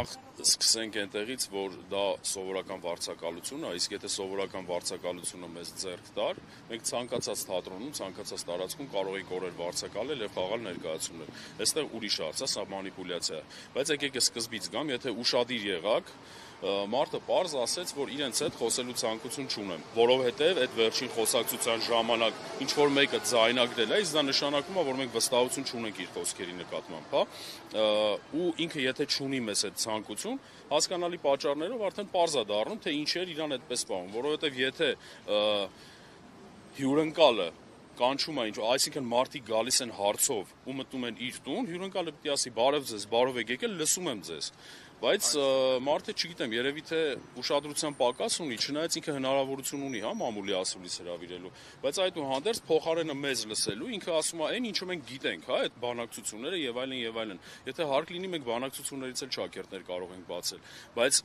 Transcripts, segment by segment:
նախ սկսենք այնտեղից, որ դա սովորական վարձակալություն է, իսկ եթե սովորական վարձակալությունը մեզ ձեռք տար, մենք ցանկացած թատրոնում, ցանկացած տարածքում կարող ենք օրեր վարձակալել եւ խաղալ ներկայացումներ։ Այստեղ ուրիշ հարց է, սա մանիպուլյացիա է։ Բայց եկեք սկզբից գամ, եթե ուշադիր եղաք, մարդը պարզ ասեց, որ իրենց հետ խոսելու ցանկություն չունեմ, որովհետև այդ վերջին խոսակցության ժամանակ ինչ որ մեկը ձայնագրել է, իսկ դա նշանակում է, որ մենք վստահություն չունենք իր խոսքերի նկատմամբ, հա, ու ինքը եթե չունի մեզ այդ ցանկություն, հասկանալի պատճառներով արդեն պարզ է դառնում, թե ինչեր իրան այդպես պահում, որովհետև եթե հյուրընկալը կանչում է, այսինքն մարդիկ գալիս են հարցով ու մտնում են իր տուն, հյուրընկալը պետք է ասի բարև ձեզ, բարով եք եկել, լսում եմ ձեզ։ Բայց մարդը, չգիտեմ, երևի թե ուշադրության պակաս ունի, չնայած ինքը հնարավորություն ունի, հա, մամուլի ասուլիս հրավիրելու, բայց այդուհանդերձ փոխարենը մեզ լսելու, ինքը ասում է, այն ինչը մենք գիտենք, հա, այդ բանակցությունները եւ այլն եւ այլն։ Եթե հարկ լինի, մենք բանակցություններից էլ ճակերտներ կարող ենք բացել, բայց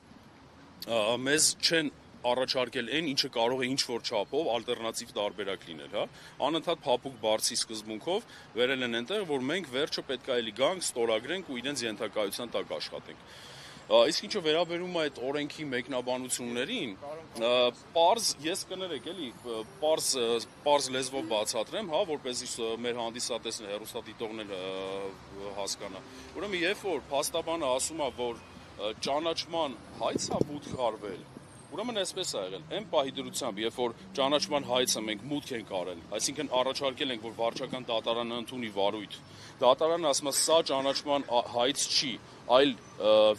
մեզ չեն առաջարկել այն, ինչը կարող է ինչ-որ չափով ալտերնատիվ տարբերակ լինել, հա, անընդհատ փափուկ բարձի սկզբունքով վերել են այնտեղ, որ մենք վերջը պետք է էլի գանք, ստորագրենք ու իրենց ենթակայության տակ աշխատենք։ Իսկ ինչը վերաբերում է այդ օրենքի մեկնաբանություններին, պարզ, ես կներեք, էլի, պարզ լեզվով բացատրեմ, հա, որպեսզի մեր հանդիսատեսն հեռուստադիտողն էլ հասկանա։ Ուրեմն, երբ որ փաստաբանը ասում է, որ ճանաչման հայց է մուտք արվել, ուրեմն այսպես է եղել, այն պահի դրությամբ, երբ որ ճանաչման հայցը մենք մուտք ենք արել, այսինքն առաջարկել ենք, որ վարչական դատարանը ընդունի վարույթ, դատարանը ասում է, սա ճանաչման հայց չի, այլ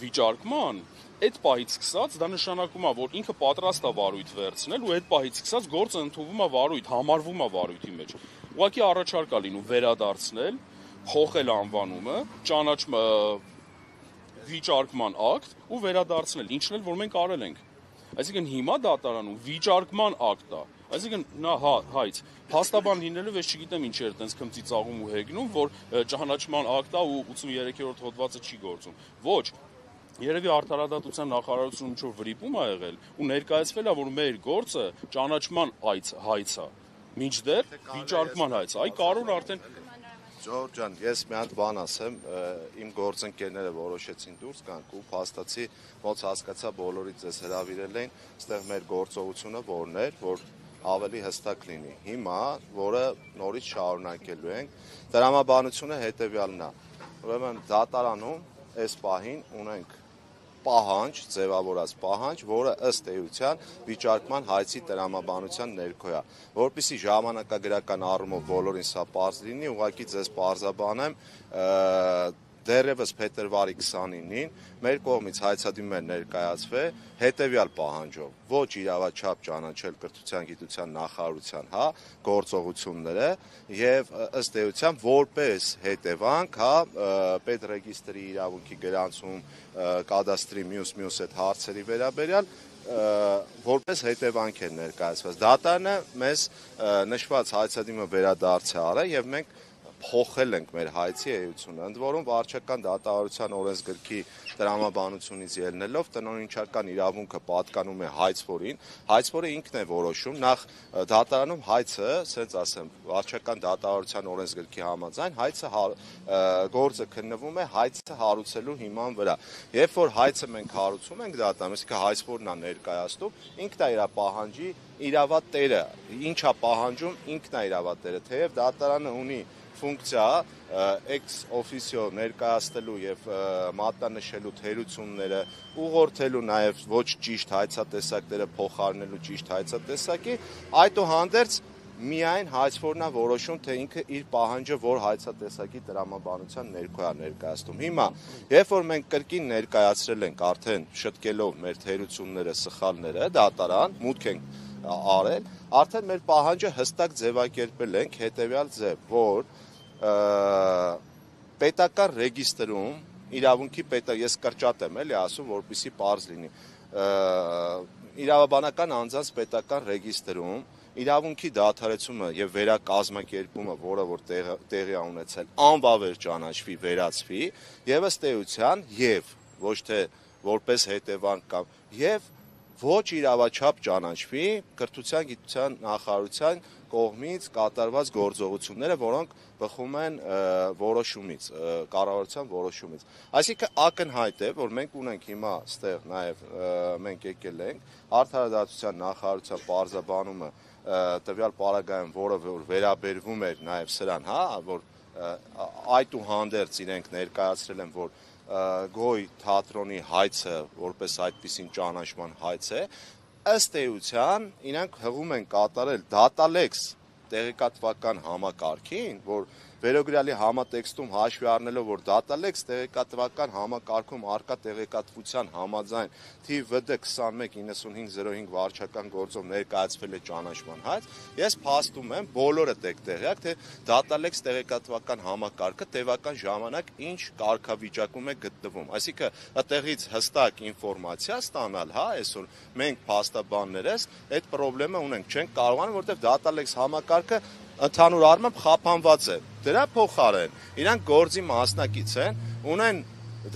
վիճարկման, այդ պահից սկսած դա նշանակում է, որ ինքը պատրաստ է վարույթ վերցնել ու այդ պահից սկսած գործը ընդունվում է վարույթ, համարվում է վարույթի մեջ։ Ուղղակի առաջարկ է լինում վերադարձնել, փոխել անվանումը, վիճարկման ակտ ու վերադարձնել, ինչն էլ որ մենք արել ենք։ Այսինքն հիմա դատարանում վիճարկման ակտ է, այսինքն նա հայց, փաստաբան լինելով ես չգիտեմ ինչ էր տենց քմծիծաղում ու հեգնում, որ ճանաչման ակտ է ու 83-րդ հոդվածը չի գործում։ Ոչ, երևի արդարադատության նախարարությունում ինչ-որ վրիպում է եղել ու ներկայացվել է, որ մեր գործը ճանաչման հայց է, մինչդեռ վիճարկման հայց է, այ կարող արդեն Ջորջ ջան, ես մի հատ բան ասեմ, իմ գործընկերները որոշեցին դուրս գանք ու փաստացի ոնց հասկացա բոլորից ես հրավիրել էին, այստեղ մեր գործողությունը որն էր, որ ավելի հստակ լինի։ Հիմա, որը նորից շարունակելու ենք, տրամաբանությունը հետևյալն է։ Ուրեմն դատարանում այս պահին ունենք պահանջ, ձևավորած պահանջ, որը ըստ էության վիճարկման հայցի տրամաբանության ներքո է, որպեսզի ժամանակագրական առումով բոլորին սա պարզ լինի, ուղղակի ձեզ պարզաբանեմ, դեռևս փետրվարի 29-ին մեր կողմից հայցադիմում էր ներկայացվել հետևյալ պահանջով. ոչ իրավաչափ ճանաչել կրթության գիտության նախարարության, հա, գործողությունները եւ ըստ էության որպես հետևանք, հա, պետռեգիստրի իրավունքի գրանցում, կադաստրի մյուս այդ հարցերի վերաբերյալ որպես հետևանք են ներկայացված։ Դատարանը մեզ նշված հայցադիմը վերադարձ է արել եւ մենք փոխել ենք մեր հայցի էությունը, ընդ որում վարչական դատավարության օրենսգրքի տրամաբանությունից ելնելով տնօրինչական իրավունքը պատկանում է հայցվորին, հայցվորը ինքն է որոշում, նախ դատարանում հայցը, ասենց ասեմ, վարչական դատավարության օրենսգրքի համաձայն հայցը գործը քննվում է հայցը հարուցելու հիման վրա։ Երբ որ հայցը մենք հարուցում ենք դատարանում, իսկ հայցվորն է ներկայացնում, ինքն է իր պահանջի իրավատերը, ինչա պահանջում ինքն է իրավատերը, թեև դատարանը ունի ֆունկցիա ex officio ներկայացնելու եւ մատնանշելու թերությունները, ուղղորդելու նաեւ ոչ ճիշտ հայցատեսակները փոխարինելու ճիշտ հայցատեսակի, այդուհանդերձ միայն հայցվորն է որոշում, թե ինքը իր պահանջը որ հայցատեսակի տրամաբանության ներքո է ներկայացնում։ Հիմա, երբ որ մենք կրկին ներկայացրել ենք արդեն շտկելով մեր թերությունները, սխալները, դատարան, մուտք ենք արել, արդեն մեր պահանջը հստակ ձևակերպել ենք հետեւյալ ձև, որ պետական ռեգիստրում իրավունքի ես կրճատ եմ էլի ասում, որպեսզի պարզ լինի, իրավաբանական անձանց պետական ռեգիստրում իրավունքի դադարեցումը եւ վերակազմակերպումը, որը որ տեղի է ունեցել, անվավեր ճանաչվի, վերացվի եւ ըստ էության եւ ոչ թե որպես հետևանք կամ եւ ոչ իրավաչափ ճանաչվի կրթության գիտության նախարարության կողմից կատարված գործողությունները, որոնք բխում են որոշումից, կառավարության որոշումից։ Այսինքն ակնհայտ է, որ մենք ունենք հիմա ստեղ նաև մենք եկել ենք արդարադատության նախարարության պարզաբանումը տվյալ պարագայում, որը որ վերաբերվում էր նաև սրան, հա, որ այդուհանդերձ իրենք ներկայացրել են, որ Գոյ թատրոնի հայցը որպես այդպիսին ճանաչման հայց է, ըստ էության իրենք հղում են կատարել դատալեքս տեղեկատվական համակարգին, որ վերոգրյալի համատեքստում հաշվի առնելով, որ դատալեքս տեղեկատվական համակարգում արկա տեղեկատվության համաձայն թիվ ՎԴ 219505 վարչական գործով ներկայացվել է ճանաչման հայց, ես փաստում եմ բոլորը տեղյակ, թե դատալեքս տեղեկատվական համակարգը տևական ժամանակ ինչ կարգավիճակում է գտնվում։ Այսինքն այդտեղից հստակ ինֆորմացիա ստանալ, հա, այսօր մենք փաստաբաններս այդ խնդրեմը ունենք, չենք կարողանում, որտեղ դատալեքս համակարգը ընդհանուր առմամբ խափանված է։ Դրա փոխարեն իրանք գործի մասնակից են, ունեն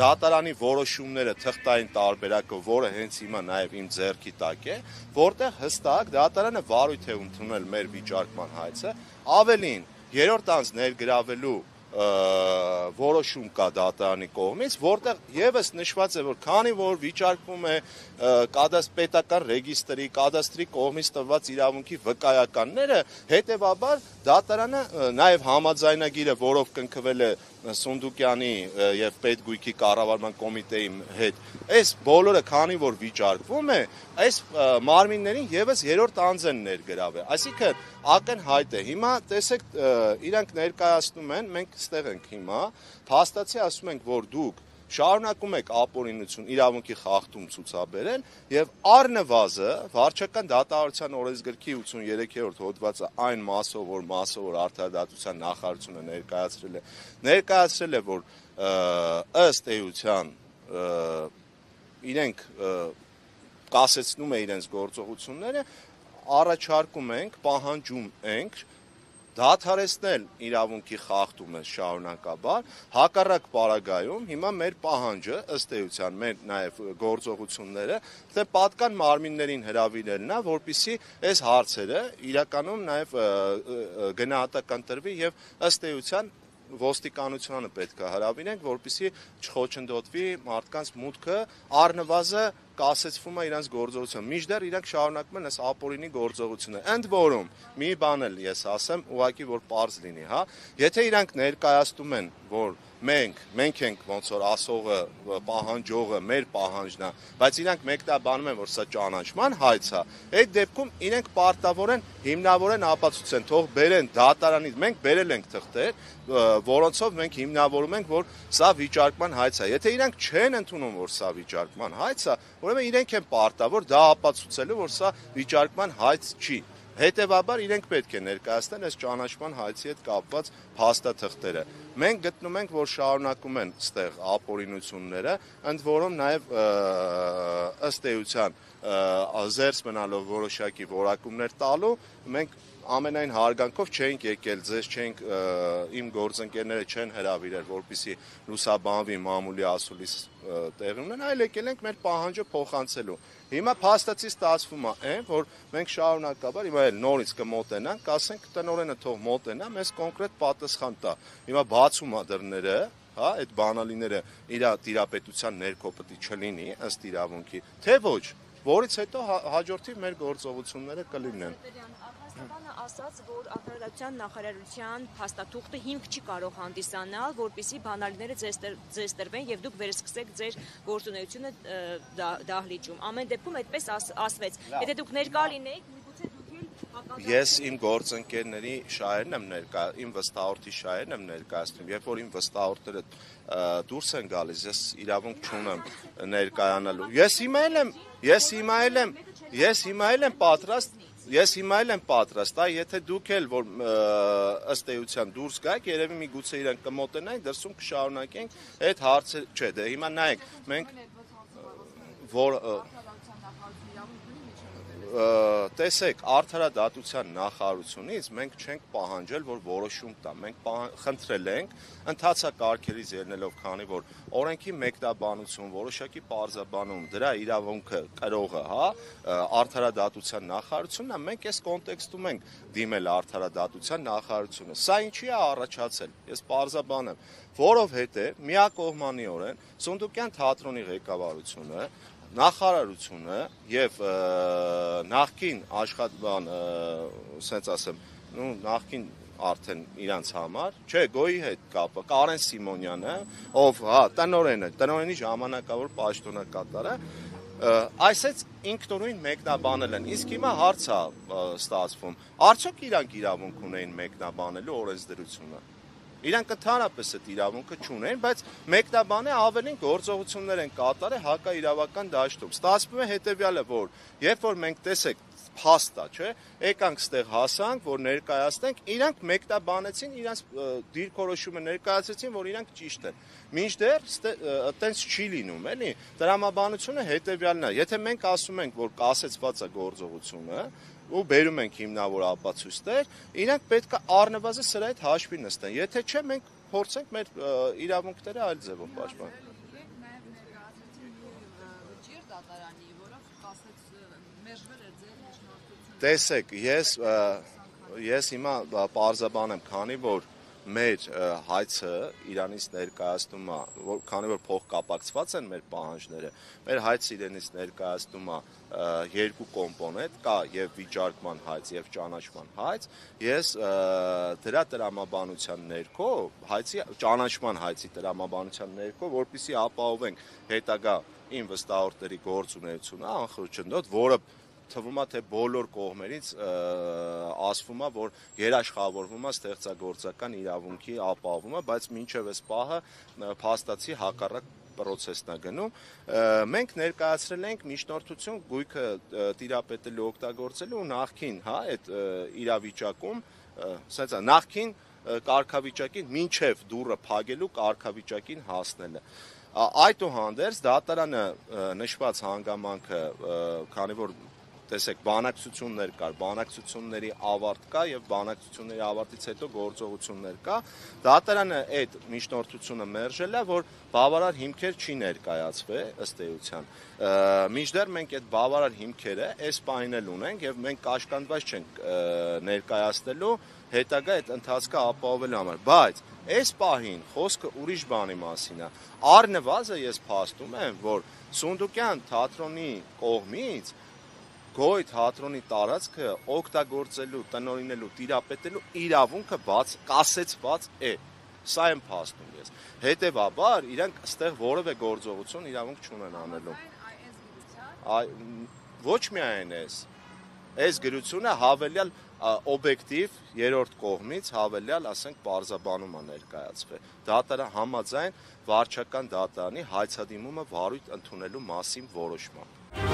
դատարանի որոշումները թղթային տարբերակով, որը հենց հիմա նաև իմ ձեռքի տակ է, որտեղ հստակ դատարանը վարույթ է ընդունել մեր վիճարկման հայցը, ավելին երրորդ անձ ներգրավելու որոշում կա դատարանի կողմից, որտեղ եւս նշված է, որ քանի որ վիճարկվում է պետական ռեգիստրի, կադաստրի կողմից տրված իրավունքի վկայականները, հետեւաբար դատարանը նաեւ համաձայնագիրը, որով կնքվել է Սունդուկյանի եւ Պետգույքի կառավարման կոմիտեի հետ, այս բոլորը քանի որ վիճարկվում է, այս մարմիններին եւս երրորդ անձ են ներգրավել։ Այսինքն ակնհայտ է։ Հիմա տեսեք, իրանք ներկայացնում են, մենք ստեղ ենք հիմա, փաստացի ասում ենք, որ դուք շարունակում եք ապօրինություն, իրավունքի խախտում ցուցաբերել եւ առնվազն վարչական դատավարության օրենսգրքի 83-րդ հոդվածը այն մասով, որ արդարադատության նախարարությունը ներկայացրել է, որ ըստ էության իրենք կասեցնում է իրենց գործողությունները, առաջարկում ենք, պահանջում ենք դադարեցնել իրավունքի խախտումը շարունակաբար, հակառակ պարագայում հիմա մեր պահանջը ըստ էության մեր նաև գործողությունները թե պատկան մարմիններին հրավիրելն է, որպեսզի այս հարցերը իրականում նաև գնահատական տրվի եւ ըստ էության ոստիկանությանը պետք է հրավիրենք, որպեսզի չխոչընդոտվի մարդկանց մուտքը, առնվազն կասեցվում է իրենց գործողությունը։ Մինչդեռ իրանք շարունակում են այս ապօրինի գործողությունը։ Ընդ որում, մի բան էլ ես ասեմ, ուղղակի որ պարզ լինի, հա, եթե իրանք ներկայացնում են, որ մենք ենք ոնց որ ասողը, պահանջողը, մեր պահանջն է, բայց իրանք մեկտաբանում են, որ սա ճանաչման հայց է, այդ դեպքում իրենք պարտավոր են հիմնավորեն ապացուցեն, թող բերեն դատարանից, մենք բերել ենք թղթեր, որոնցով մենք հիմնավորում ենք, որ սա վիճարկման հայց է։ Եթե իրանք չեն ընդունում, որ սա վիճարկման հայց է, ուրեմն իրենք են պարտավոր դա ապացուցելու, որ սա վիճարկման հայց չի։ Հետևաբար իրենք պետք է ներկայացնեն այս ճանաչման հայցի հետ կապված փաստաթղթերը։ Մենք գտնում ենք, որ շարունակում են ստեղ ապօրինությունները, ընդ որում նաև ըստ էության զերծ մնալով որոշակի որակումներ տալու, մենք ամենայն հարգանքով չենք եկել, ձեզ չենք իմ գործընկերները չեն հրավիրել, որպեսզի լուսաբանվի մամուլի ասուլիս տեղի ունեն, այլ եկել ենք մեր պահանջը փոխանցելու։ Հիմա փաստացի ստացվում է, որ մենք շարունակաբար հիմա էլ նորից կմոտենանք, կասենք տնօրենը թող մոտենա, մեզ կոնկրետ պատասխան տա։ Հիմա բացում է դռները, հա, այդ բանալիները իր տիրապետության ներքո պետք է չլինի ըստ իրավունքի, թե ոչ, որից հետո հաջորդիվ մեր գործողությունները կլինեն։ Արտաշտանը ասաց, որ արդարադատության նախարարության փաստաթուղթը հիմք չի կարող հանդիսանալ, որպեսզի բանալիները ձեզ տրվեն եւ դուք վերսկսեք ձեր գործունեությունը դահլիճում։ Ամեն դեպքում այդպես ասվեց։ Եթե դուք ներկա լինեիք, միգուցե դուք Ես իմ գործընկերների շահերն եմ իմ վստահորդի շահերն եմ ներկայացնում, երբ որ իմ վստահորդները դուրս են գալիս, ես իրավունք չունեմ ներկայանալու։ Ես հիմա եմ պատրաստ, եթե դուք էլ որ ըստ էության դուրս գաք, երևի միգուցե իրենք կմոտենային, դրսում կշարունակենք այդ հարցը, չէ, դե հիմա նայեք, մենք որ տեսեք, արդարադատության նախարարությունից մենք չենք պահանջել, որ որոշում տա։ Մենք խնդրել ենք ընթացակարգերից ելնելով, քանի որ օրենքի մեկնաբանություն, որոշակի պարզաբանում դրա իրավունքը կրողը, արդարադատության նախարարությունն է, մենք այս կոնտեքստում ենք դիմել արդարադատության նախարարությունը։ Սա ինչի է առաջացել։ Ես պարզաբանեմ, որովհետև միակողմանիորեն Սունդուկյան թատրոնի ղեկավարությունը նախարարությունը եւ նախկին աշխատման, ասենց ասեմ, նախկին արդեն իրանց համար, չէ, Գոյի հետ կապը, Կարեն Սիմոնյանը, ով, տնօրենի ժամանակավոր պաշտոնակատարը, այսպես ինքնուրույն մեկնաբանել են։ Իսկ հիմա հարց է ստացվում, արդյոք իրանք իրավունք ունեն մեկնաբանելու օրենսդրությունը։ Իրանք ընդհանրապես այդ իրավունքը չունեն, բայց մեկնաբանը ավելին գործողություններ են կատարել հակաիրավական դաշտում։ Ստացվում է հետևյալը, որ երբ որ մենք տեսեք փաստա, չէ, եկանք ստեղ հասանք, որ ներկայացնենք, իրանք մեկնաբանեցին, իրանք դիրքորոշումը ներկայացրեցին, որ իրանք ճիշտ են։ Մինչդեռ այտենց չի լինում, էլի։ Տրամաբանությունը հետևյալն է։ Եթե մենք ասում ենք, որ կասեցված է գործողությունը, ու բերում ենք հիմնավոր ապացույցներ, իրանք պետք է առնվազն սրա հետ հաշվի նստեն։ Եթե չէ, մենք փորձենք մեր իրավունքները այլ ձևով պաշտպանել։ Տեսեք, ես հիմա պարզաբանեմ, քանի որ մեր հայցը Իրանից ներկայացնում է, քանի որ փոխկապակցված են մեր պահանջները, մեր հայցը իրենից ներկայացնում է երկու կոմպոնենտ, կա եւ վիճարկման հայց եւ ճանաչման հայց։ Ես դրա տրամաբանության ներքո, ճանաչման հայցի տրամաբանության ներքո, որպեսզի ապահովենք հետագա իմ վստահորդների գործունեությունը, անխոչնդոտ, որը թվում է, թե բոլոր կողմերից ասվում է, որ երաշխավորվում է ստեղծագործական իրավունքի ապահովումը, բայց մինչև այս պահը փաստացի հակառակ պրոցեսն է գնում։ Մենք ներկայացրել ենք միջնորդություն գույքը տիրապետելու օգտագործելու նախքին, այդ իրավիճակում, ասած նախքին կարգավիճակին մինչև դուռը փակելու կարգավիճակին հասնելը։ Այդուհանդերձ դատարանը նշված հանգամանքը, քանի որ տեսեք, բանակցություններ կար, բանակցությունների ավարտ կա եւ բանակցությունների ավարտից հետո գործողություններ կա, դատարանը այդ միջնորդությունը մերժել է, որ բավարար հիմքեր չի ներկայացվել ըստ էության։ Մինչդեռ մենք այդ բավարար հիմքերը այս պահին էլ ունենք եւ մենք կաշկանդված չենք ներկայացնելու հետագա այդ ընթացքը ապահովելու համար, բայց այս պահին խոսքը ուրիշ բանի մասին է։ Առնվազն ես փաստում եմ, որ Սունդուկյան թատրոնի կողմից Գոյ թատրոնի տարածքը օգտագործելու, տնօրինելու, տիրապետելու իրավունքը կասեցված է։ Սա եմ փաստում ես։ Հետևաբար իրանք այստեղ որևէ գործողություն իրավունք չունեն անելու։ Ոչ միայն այս գրությունը հավելյալ օբյեկտիվ երրորդ կողմից հավելյալ, ասենք, պարզաբանում է ներկայացվել։ Դատարան համաձայն վարչական դատարանի հայցադիմումը վարույթ ընդունելու մասին որոշման։